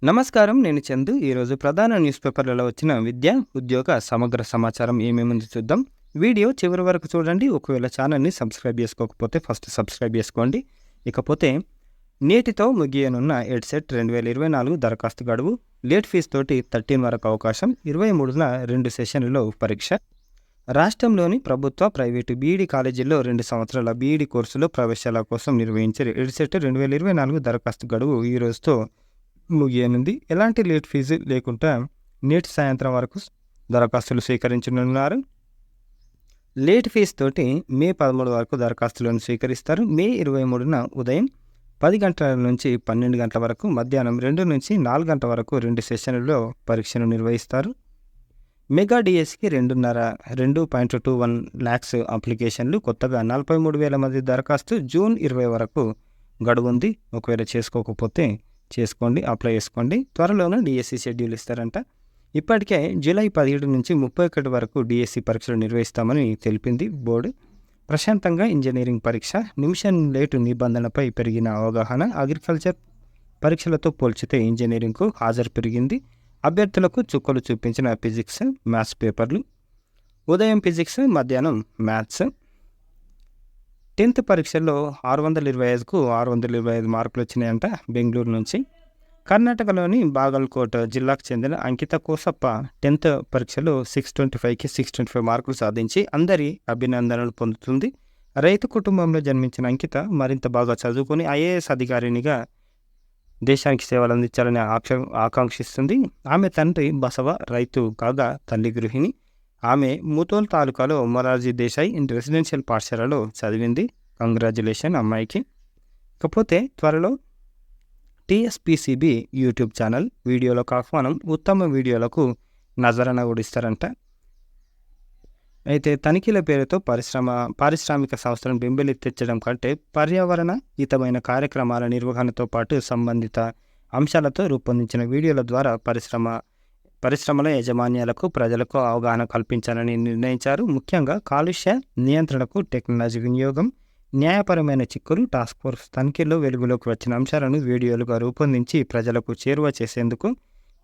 నమస్కారం. నేను చందు. ఈరోజు ప్రధాన న్యూస్ పేపర్లలో వచ్చిన విద్య, ఉద్యోగ సమగ్ర సమాచారం ఏమేముంది చూద్దాం. వీడియో చివరి వరకు చూడండి. ఒకవేళ ఛానల్ని సబ్స్క్రైబ్ చేసుకోకపోతే ఫస్ట్ సబ్స్క్రైబ్ చేసుకోండి. ఇకపోతే నేటితో ముగియనున్న ఎడ్సెట్ 2024 దరఖాస్తు గడువు. లేట్ ఫీజు తోటి 13 వరకు అవకాశం. 23న 2 సెషన్లలో పరీక్ష. రాష్ట్రంలోని ప్రభుత్వ, ప్రైవేటు బీఈడీ కాలేజీల్లో 2 సంవత్సరాల బీఈడీ కోర్సులో ప్రవేశాల కోసం నిర్వహించే ఎడ్సెట్ 2024 దరఖాస్తు గడువు ఈ రోజుతో ముగియనుంది. ఎలాంటి లేట్ ఫీజు లేకుండా నేటి సాయంత్రం వరకు దరఖాస్తులు స్వీకరించనున్నారు. లేట్ ఫీజు తోటి మే 13 వరకు దరఖాస్తులను స్వీకరిస్తారు. మే 23న ఉదయం 10 గంటల నుంచి 12 గంటల వరకు, మధ్యాహ్నం 2 నుంచి 4 గంటల వరకు 2 సెషన్లలో పరీక్షను నిర్వహిస్తారు. మెగా డిఎస్సికి 2.21 lakhs అప్లికేషన్లు. కొత్తగా 43,000 మంది దరఖాస్తు. జూన్ 20 వరకు గడువు ఉంది. ఒకవేళ చేసుకోకపోతే చేసుకోండి, అప్లై చేసుకోండి. త్వరలోనే డిఎస్సి షెడ్యూల్ ఇస్తారంట. ఇప్పటికే జూలై 17 నుంచి 31 వరకు డిఎస్సి పరీక్షలు నిర్వహిస్తామని తెలిపింది బోర్డు. ప్రశాంతంగా ఇంజనీరింగ్ పరీక్ష. నిమిషం లేటు నిబంధనపై పెరిగిన అవగాహన. అగ్రికల్చర్ పరీక్షలతో పోల్చితే ఇంజనీరింగ్కు హాజరు పెరిగింది. అభ్యర్థులకు చుక్కలు చూపించిన ఫిజిక్స్, మ్యాథ్స్ పేపర్లు. ఉదయం ఫిజిక్స్, మధ్యాహ్నం మ్యాథ్స్. 10th పరీక్షల్లో 625కు 625 మార్కులు వచ్చినాయంట బెంగళూరు నుంచి. కర్ణాటకలోని బాగల్కోట్ జిల్లాకు చెందిన అంకిత కోసప్ప 10th పరీక్షలో 625కి 625 మార్కులు సాధించి అందరి అభినందనలు పొందుతుంది. రైతు కుటుంబంలో జన్మించిన అంకిత మరింత బాగా చదువుకొని ఐఏఎస్ అధికారినిగా దేశానికి సేవలు అందించాలని ఆకాంక్షిస్తుంది. ఆమె తండ్రి బసవ రైతు కాగా తల్లి గృహిణి. ఆమె ముతోల్ తాలూకాలో మొరార్జీ దేశాయ్ రెసిడెన్షియల్ పాఠశాలలో చదివింది. కంగ్రాచులేషన్ అమ్మాయికి. ఇకపోతే త్వరలో టీఎస్పీసీబీ యూట్యూబ్ ఛానల్ వీడియోలకు ఆహ్వానం. ఉత్తమ వీడియోలకు నజరాన కూడా ఇస్తారంట. అయితే తనిఖీల పేరుతో పారిశ్రామిక సంస్థలను బెంబేలెత్తించడం కంటే పర్యావరణ హితమైన కార్యక్రమాల నిర్వహణతో పాటు సంబంధిత అంశాలతో రూపొందించిన వీడియోల ద్వారా పరిశ్రమల యాజమాన్యాలకు, ప్రజలకు అవగాహన కల్పించాలని నిర్ణయించారు. ముఖ్యంగా కాలుష్య నియంత్రణకు టెక్నాలజీ వినియోగం, న్యాయపరమైన చిక్కులు. టాస్క్ ఫోర్స్ తనిఖీల్లో వెలుగులోకి వచ్చిన అంశాలను వీడియోలుగా రూపొందించి ప్రజలకు చేరువ చేసేందుకు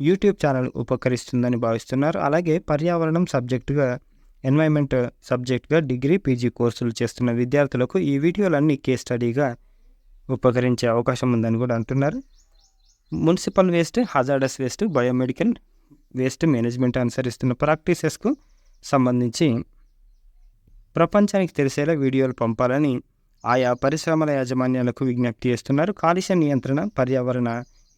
యూట్యూబ్ ఛానల్ ఉపకరిస్తుందని భావిస్తున్నారు. అలాగే పర్యావరణం సబ్జెక్టుగా, ఎన్వైర్న్మెంట్ సబ్జెక్టుగా డిగ్రీ, పీజీ కోర్సులు చేస్తున్న విద్యార్థులకు ఈ వీడియోలన్నీ కేస్ స్టడీగా ఉపకరించే అవకాశం ఉందని కూడా అంటున్నారు. Municipal waste, hazardous waste, biomedical waste management అనుసరిస్తున్న ప్రాక్టీసెస్కు సంబంధించి ప్రపంచానికి తెలిసేలా వీడియోలు పంపాలని ఆయా పరిశ్రమల యాజమాన్యాలకు విజ్ఞప్తి చేస్తున్నారు. కాలుష్య నియంత్రణ, పర్యావరణ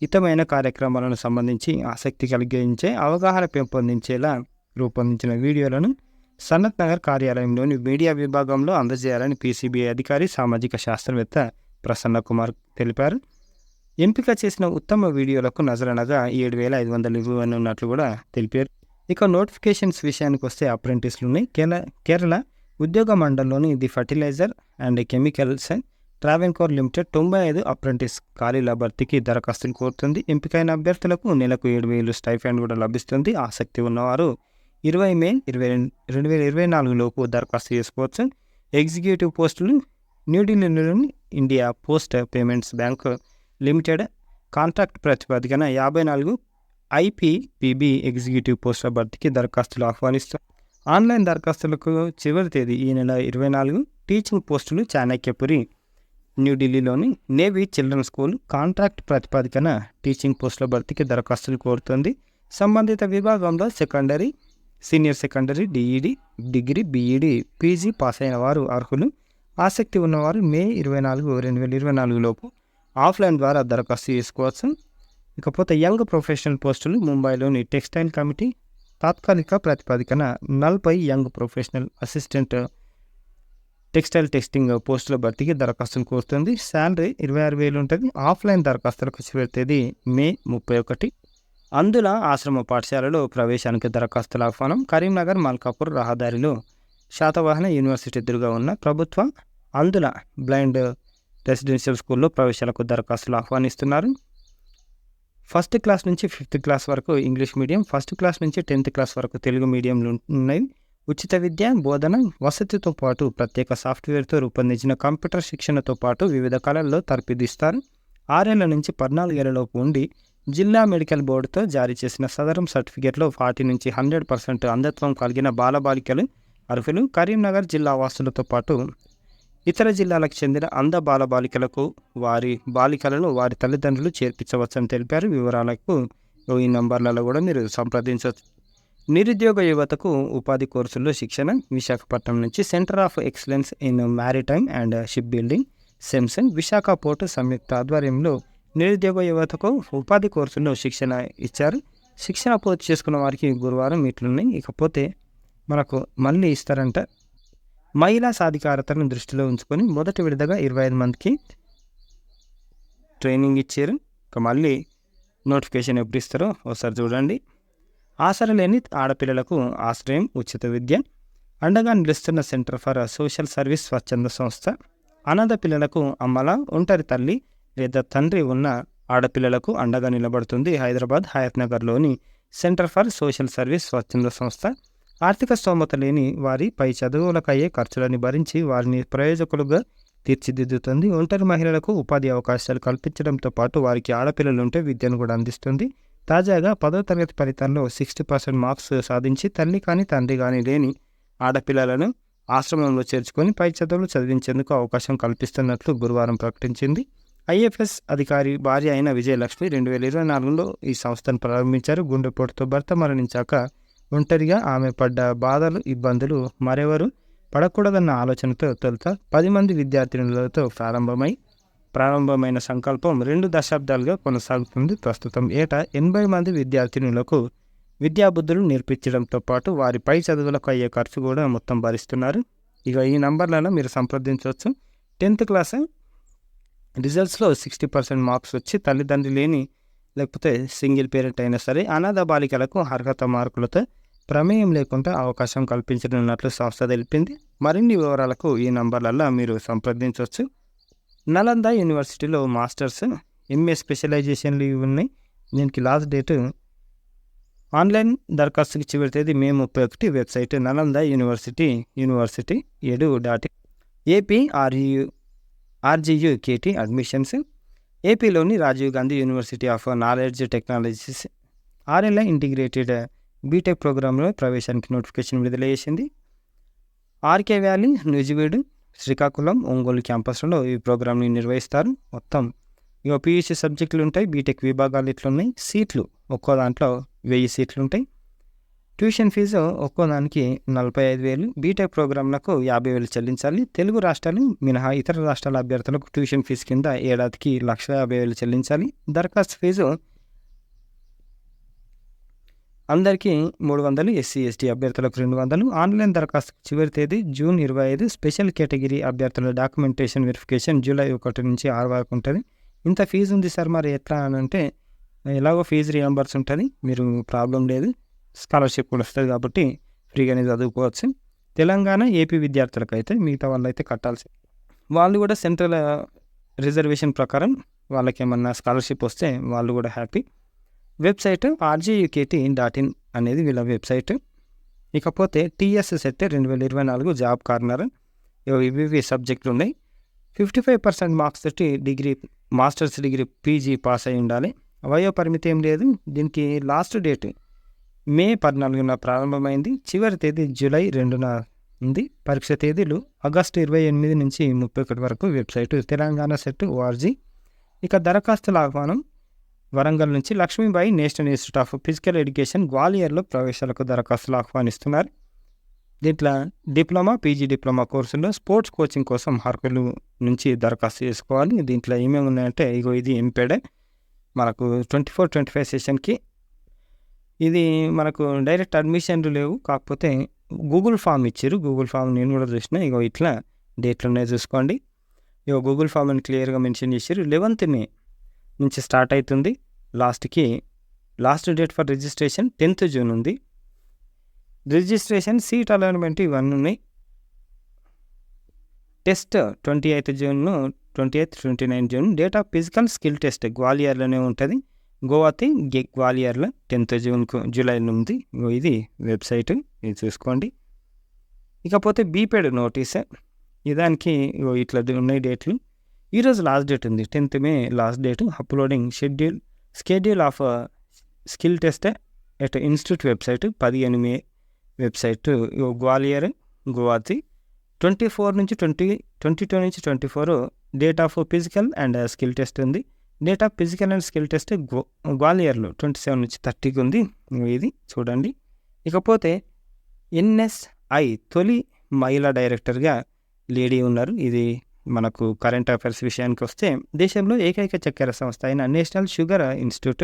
హితమైన కార్యక్రమాలను సంబంధించి ఆసక్తి కలిగించే, అవగాహన పెంపొందించేలా రూపొందించిన వీడియోలను సనత్ నగర్ కార్యాలయంలోని మీడియా విభాగంలో అందజేయాలని పీసీబీ అధికారి, సామాజిక శాస్త్రవేత్త ప్రసన్న కుమార్ తెలిపారు. ఎంపిక చేసిన ఉత్తమ వీడియోలకు నజరనగా 7,500 ఇవ్వనున్నట్లు కూడా తెలిపారు. ఇక నోటిఫికేషన్స్ విషయానికి వస్తే అప్రెంటిస్లు ఉన్నాయి. కేరళ ఉద్యోగ మండలిలోని the fertilizer and chemicals Travancore limited 95 apprentice ఖాళీల భర్తీకి దరఖాస్తులు కోరుతుంది. ఎంపికైన అభ్యర్థులకు నెలకు 7,000 స్టైఫండ్ కూడా లభిస్తుంది. ఆసక్తి ఉన్నవారు 20 మే 2024 లోపు దరఖాస్తు చేసుకోవచ్చు. ఎగ్జిక్యూటివ్ పోస్టులు న్యూఢిల్లీలోని India post payments bank limited contract ప్రాతిపదికన 54 ఐపీపీబీ ఎగ్జిక్యూటివ్ పోస్టుల భర్తీకి దరఖాస్తులు ఆహ్వానిస్తారు. ఆన్లైన్ దరఖాస్తులకు చివరి తేదీ ఈ నెల 24. టీచింగ్ పోస్టులు చాణక్యపురి న్యూఢిల్లీలోని నేవీ చిల్డ్రన్ స్కూల్ కాంట్రాక్ట్ ప్రాతిపదికన టీచింగ్ పోస్టుల భర్తీకి దరఖాస్తులు కోరుతుంది. సంబంధిత విభాగంలో secondary, senior secondary, DEd, degree, BEd, PG pass అయిన వారు అర్హులు. ఆసక్తి ఉన్నవారు మే 24, 2024 లోపు ఆఫ్లైన్ ద్వారా దరఖాస్తు చేసుకోవచ్చు. ఇకపోతే యంగ్ ప్రొఫెషనల్ పోస్టులు ముంబైలోని టెక్స్టైల్ కమిటీ తాత్కాలిక ప్రాతిపదికన 40 young professional assistant textile testing పోస్టుల భర్తీకి దరఖాస్తులు కోరుతుంది. శాలరీ 26,000 ఉంటుంది. ఆఫ్లైన్ దరఖాస్తులకు చివరి తేదీ మే 31. అందుల ఆశ్రమ పాఠశాలలో ప్రవేశానికి దరఖాస్తుల ఆహ్వానం. కరీంనగర్ మల్కాపూర్ రహదారిలో శాతవాహన యూనివర్సిటీ ఎదురుగా ఉన్న ప్రభుత్వ అందుల బ్లైండ్ రెసిడెన్షియల్ స్కూల్లో ప్రవేశాలకు దరఖాస్తులు ఆహ్వానిస్తున్నారు. 1st క్లాస్ నుంచి 5th క్లాస్ వరకు ఇంగ్లీష్ మీడియం, 1st క్లాస్ నుంచి 10th క్లాస్ వరకు తెలుగు మీడియంలు ఉన్నాయి. ఉచిత విద్య, బోధన, వసతితో పాటు ప్రత్యేక సాఫ్ట్వేర్తో రూపొందించిన కంప్యూటర్ శిక్షణతో పాటు వివిధ కళల్లో తర్ఫీదు ఇస్తారు. 6 ఏళ్ల నుంచి 14 ఏళ్లలోపు ఉండి జిల్లా మెడికల్ బోర్డుతో జారీ చేసిన సదరం సర్టిఫికేట్లో 40 నుంచి 100% అంధత్వం కలిగిన బాలబాలికలు అర్హులు. కరీంనగర్ జిల్లా వాసులతో పాటు ఇతర జిల్లాలకు చెందిన అంధ బాలబాలికలకు వారి బాలికలను వారి తల్లిదండ్రులు చేర్పించవచ్చని తెలిపారు. వివరాలకు ఈ నంబర్లలో కూడా మీరు సంప్రదించవచ్చు. నిరుద్యోగ యువతకు ఉపాధి కోర్సుల్లో శిక్షణ. విశాఖపట్నం నుంచి centre of excellence in maritime and ship building సెమ్సన్ విశాఖ పోర్టు సంయుక్త ఆధ్వర్యంలో నిరుద్యోగ యువతకు ఉపాధి కోర్సుల్లో శిక్షణ ఇచ్చారు. శిక్షణ పూర్తి చేసుకున్న వారికి గురువారం ఇట్లున్నాయి. ఇకపోతే మనకు మళ్ళీ ఇస్తారంట. మహిళా సాధికారతను దృష్టిలో ఉంచుకొని మొదటి విడతగా 25 మందికి ట్రైనింగ్ ఇచ్చారు. ఇక మళ్ళీ నోటిఫికేషన్ ఎప్పుడు ఇస్తారో ఒకసారి చూడండి. ఆసరా లేని ఆడపిల్లలకు ఆశ్రయం, ఉచిత విద్య అండగా నిలుస్తున్న సెంటర్ ఫర్ సోషల్ సర్వీస్ స్వచ్ఛంద సంస్థ. అనాథ పిల్లలకు అమ్మల, ఒంటరి తల్లి లేదా తండ్రి ఉన్న ఆడపిల్లలకు అండగా నిలబడుతుంది హైదరాబాద్ హయత్ నగర్లోని సెంటర్ ఫర్ సోషల్ సర్వీస్ స్వచ్ఛంద సంస్థ. ఆర్థిక స్తోమత లేని వారి పై చదువులకయ్యే ఖర్చులని భరించి వారిని ప్రయోజకులుగా తీర్చిదిద్దుతుంది. ఒంటరి మహిళలకు ఉపాధి అవకాశాలు కల్పించడంతో పాటు వారికి ఆడపిల్లలుంటే విద్యను కూడా అందిస్తుంది. తాజాగా 10వ తరగతి ఫలితాల్లో 60% మార్క్స్ సాధించి తల్లి కానీ తండ్రి కానీ లేని ఆడపిల్లలను ఆశ్రమంలో చేర్చుకొని పై చదువులు చదివించేందుకు అవకాశం కల్పిస్తున్నట్లు గురువారం ప్రకటించింది. ఐఎఫ్ఎస్ అధికారి భార్య అయిన విజయలక్ష్మి 2024లో ఈ సంస్థను ప్రారంభించారు. గుండెపోటుతో భర్త మరణించాక ఒంటరిగా ఆమె పడ్డ బాధలు, ఇబ్బందులు మరెవరు పడకూడదన్న ఆలోచనతో తొలుత 10 మంది విద్యార్థినులతో ప్రారంభమైన సంకల్పం 2 దశాబ్దాలుగా కొనసాగుతుంది. ప్రస్తుతం ఏటా 80 మంది విద్యార్థినులకు విద్యాబుద్ధులు నేర్పించడంతో పాటు వారి పై చదువులకు అయ్యే ఖర్చు కూడా మొత్తం భరిస్తున్నారు. ఇక ఈ నంబర్లలో మీరు సంప్రదించవచ్చు. 10th క్లాస్ రిజల్ట్స్లో 60% మార్క్స్ వచ్చి తల్లిదండ్రులు లేని లేకపోతే సింగిల్ పేరెంట్ అయినా సరే అనాథ బాలికలకు అర్హత మార్కులతో ప్రమేయం లేకుండా అవకాశం కల్పించనున్నట్లు సంస్థ తెలిపింది. మరిన్ని వివరాలకు ఈ నంబర్లలో మీరు సంప్రదించవచ్చు. నలంద యూనివర్సిటీలో మాస్టర్స్, ఎంఏ స్పెషలైజేషన్లు ఉన్నాయి. దీనికి లాస్ట్ డేట్ ఆన్లైన్ దరఖాస్తుకి చివరి తేదీ May 31. Website Nalanda university edu.in. AP RGUKT అడ్మిషన్స్. ఏపీలోని Rajiv Gandhi university of knowledge technologies RLI integrated BTech ప్రోగ్రాంలో ప్రవేశానికి నోటిఫికేషన్ విడుదల చేసింది. ఆర్కే వ్యాలీ, నూజివీడు, శ్రీకాకుళం, ఒంగోలు క్యాంపస్లలో ఈ ప్రోగ్రాంని నిర్వహిస్తారు. మొత్తం ఇక PUC సబ్జెక్టులు ఉంటాయి. బీటెక్ విభాగాలు ఇట్లున్నాయి. సీట్లు ఒక్కో దాంట్లో 1000 సీట్లు ఉంటాయి. ట్యూషన్ ఫీజు ఒక్కో దానికి 45,000. బీటెక్ ప్రోగ్రాంలకు 50,000 చెల్లించాలి. తెలుగు రాష్ట్రాలు మినహా ఇతర రాష్ట్రాల అభ్యర్థులకు ట్యూషన్ ఫీజు కింద ఏడాదికి 1,50,000 చెల్లించాలి. దరఖాస్తు ఫీజు అందరికీ 300, SC ST అభ్యర్థులకు 200. ఆన్లైన్ దరఖాస్తు చివరి తేదీ జూన్ 25. స్పెషల్ కేటగిరీ అభ్యర్థుల డాక్యుమెంటేషన్ వెరిఫికేషన్ జూలై 1 నుంచి 6 వరకు ఉంటుంది. ఇంత ఫీజు ఉంది సార్, మరి ఎట్లా అని అంటే ఎలాగో ఫీజు రియంబర్స్ ఉంటుంది, మీరు ప్రాబ్లం లేదు, స్కాలర్షిప్ కూడా వస్తుంది కాబట్టి ఫ్రీగానే చదువుకోవచ్చు. తెలంగాణ, ఏపీ విద్యార్థులకు అయితే మిగతా వాళ్ళు అయితే కట్టాల్సి, వాళ్ళు కూడా సెంట్రల్ రిజర్వేషన్ ప్రకారం వాళ్ళకి ఏమన్నా స్కాలర్షిప్ వస్తే వాళ్ళు కూడా హ్యాపీ. వెబ్సైట్ RGUKT.in అనేది వీళ్ళ వెబ్సైట్. ఇకపోతే TS సెట్ 2024 జాబ్ కార్నర్. ఇవి సబ్జెక్టులు ఉన్నాయి. 55% మార్క్స్ తోటి degree, masters degree, PG pass అయి ఉండాలి. వయో పరిమితి ఏం లేదు. దీనికి లాస్ట్ డేట్ మే 14 ప్రారంభమైంది. చివరి తేదీ జూలై 2 ఉంది. పరీక్ష తేదీలు ఆగస్టు 28 నుంచి 31 వరకు. Website Telangana CET ORG. ఇక దరఖాస్తుల ఆహ్వానం. వరంగల్ నుంచి Lakshmibai national institute of physical education గ్వాలియర్లో ప్రవేశాలకు దరఖాస్తులు ఆహ్వానిస్తున్నారు. దీంట్లో డిప్లొమా, PG డిప్లొమా కోర్సుల్లో స్పోర్ట్స్ కోచింగ్ కోసం అర్హుల నుంచి దరఖాస్తు చేసుకోవాలి. దీంట్లో ఏమేమి ఉన్నాయంటే ఇది ఎంపీడే మనకు 24-25 సెషన్కి. ఇది మనకు డైరెక్ట్ అడ్మిషన్లు లేవు, కాకపోతే గూగుల్ ఫామ్ ఇచ్చారు. గూగుల్ ఫామ్ నేను కూడా చూసిన. ఇట్లా డేట్లు ఉన్నాయి చూసుకోండి. గూగుల్ ఫామ్ అని క్లియర్గా మెన్షన్ చేశారు. 11th మే నుంచి స్టార్ట్ అవుతుంది. Last date for registration 10th June ఉంది. రిజిస్ట్రేషన్, సీట్ అలాట్మెంట్ ఇవన్నీ ఉన్నాయి. Test 28 June, 29 June. Date of physical skill test గ్వాలియర్లోనే ఉంటుంది. గోవాతి గ్వాలియర్లో 10th జూలైలో ఉంది. ఇది వెబ్సైట్, ఇది చూసుకోండి. ఇకపోతే బీపెడ్ నోటీస్. దానికి ఇట్లా ఉన్నాయి డేట్లు. ఈరోజు లాస్ట్ డేట్ ఉంది, 10th May last date. Uploading schedule schedule of skill test at institute website 15 May website Gwalior Guwahati 22 నుంచి 24 date of physical and skill test ఉంది. Date of physical and skill test గ్వాలియర్లో 27 నుంచి 30కి ఉంది. ఇది చూడండి. ఇకపోతే NSI తొలి మహిళా డైరెక్టర్గా లేడీ ఉన్నారు. ఇది మనకు కరెంట్ అఫైర్స్ విషయానికి వస్తే దేశంలో ఏకైక చక్కెర సంస్థ అయిన నేషనల్ షుగర్ ఇన్స్టిట్యూట్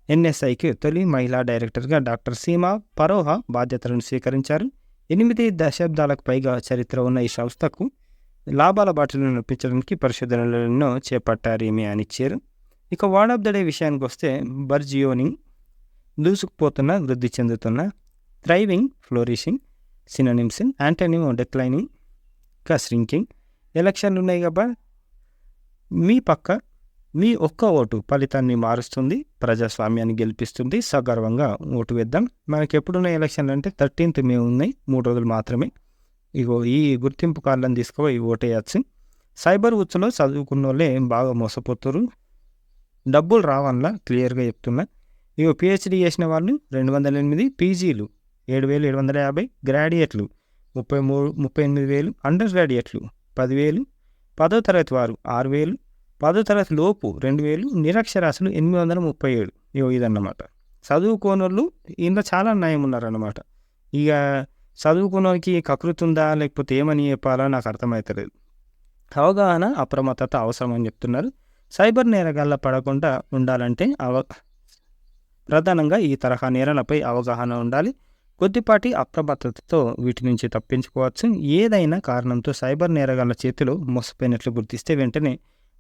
NSIకి తొలి మహిళా డైరెక్టర్గా డాక్టర్ సీమా పరోహా బాధ్యతలను స్వీకరించారు. 8 దశాబ్దాలకు పైగా చరిత్ర ఉన్న ఈ సంస్థకు లాభాల బాటలను నొప్పించడానికి పరిశోధనలను చేపట్టారు ఈమె అని ఇచ్చారు. ఇక వర్డ్ ఆఫ్ ద డే విషయానికి వస్తే బర్జియోనింగ్ దూసుకుపోతున్న, వృద్ధి చెందుతున్న, థ్రైవింగ్, ఫ్లోరిషింగ్, సినోనిమ్స్, యాంటోనిమ్ డిక్లైనింగ్, ఇంకా శ్రింకింగ్. ఎలక్షన్లు ఉన్నాయి కాబట్టి మీ ఒక్క ఓటు ఫలితాన్ని మారుస్తుంది, ప్రజాస్వామ్యాన్ని గెలిపిస్తుంది. సగర్వంగా ఓటు వేద్దాం. మనకి ఎప్పుడున్న ఎలక్షన్లు అంటే 13th మే ఉన్నాయి, 3 రోజులు మాత్రమే. ఇగో ఈ గుర్తింపు కార్డులను తీసుకుపోయి ఓటేయచ్చు. సైబర్ ఉచ్చులో చదువుకున్న వాళ్ళే బాగా మోసపోతారు, డబ్బులు రావన్నా క్లియర్గా చెప్తున్నా. ఇగో PhD చేసిన వాళ్ళు 208, పీజీలు 7,750, గ్రాడ్యుయేట్లు 38,000, అండర్ గ్రాడ్యుయేట్లు 10,000, 10వ తరగతి వారు 6,000, 10వ తరగతి లోపు 2,000, నిరక్షరాస్యులు 837. ఇగో ఇదన్నమాట. చదువుకోనోళ్ళు ఇందులో చాలా న్యాయం ఉన్నారన్నమాట. ఇక చదువుకున్నోనికి కకృతి ఉందా లేకపోతే ఏమని చెప్పాలో నాకు అర్థమవుతలేదు. అవగాహన, అప్రమత్తత అవసరం అని చెప్తున్నారు. సైబర్ నేరగాళ్ళ పడకుండా ఉండాలంటే ప్రధానంగా ఈ తరహా నేరాలపై అవగాహన ఉండాలి. కొద్దిపాటి అప్రమత్తతతో వీటి నుంచి తప్పించుకోవచ్చు. ఏదైనా కారణంతో సైబర్ నేరగాళ్ళ చేతిలో మోసపోయినట్లు గుర్తిస్తే వెంటనే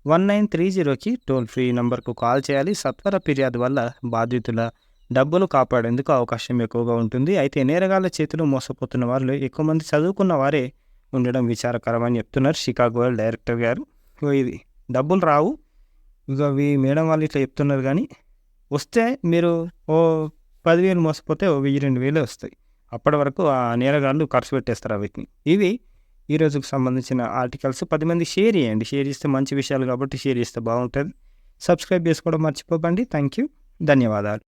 1930కి టోల్ ఫ్రీ నంబర్కు కాల్ చేయాలి. సత్వర ఫిర్యాదు వల్ల బాధితుల డబ్బులు కాపాడేందుకు అవకాశం ఎక్కువగా ఉంటుంది. అయితే నేరగాళ్ళ చేతిలో మోసపోతున్న వారిలో ఎక్కువ మంది చదువుకున్న వారే ఉండడం విచారకరం అని చెప్తున్నారు షికాగో డైరెక్టర్ గారు. ఇది డబ్బులు రావు, ఇక మేడం వాళ్ళు ఇట్లా చెప్తున్నారు, కానీ వస్తే మీరు 10,000 మోసపోతే 1,000-2,000 వస్తాయి. అప్పటి వరకు ఆ నేరగాళ్ళు ఖర్చు పెట్టేస్తారు వీటిని. ఇవి ఈ రోజుకు సంబంధించిన ఆర్టికల్స్. 10 మంది షేర్ చేయండి. షేర్ చేస్తే మంచి విషయాలు కాబట్టి షేర్ చేస్తే బాగుంటుంది. సబ్స్క్రైబ్ చేసుకోవడం మర్చిపోకండి. థ్యాంక్ యూ, ధన్యవాదాలు.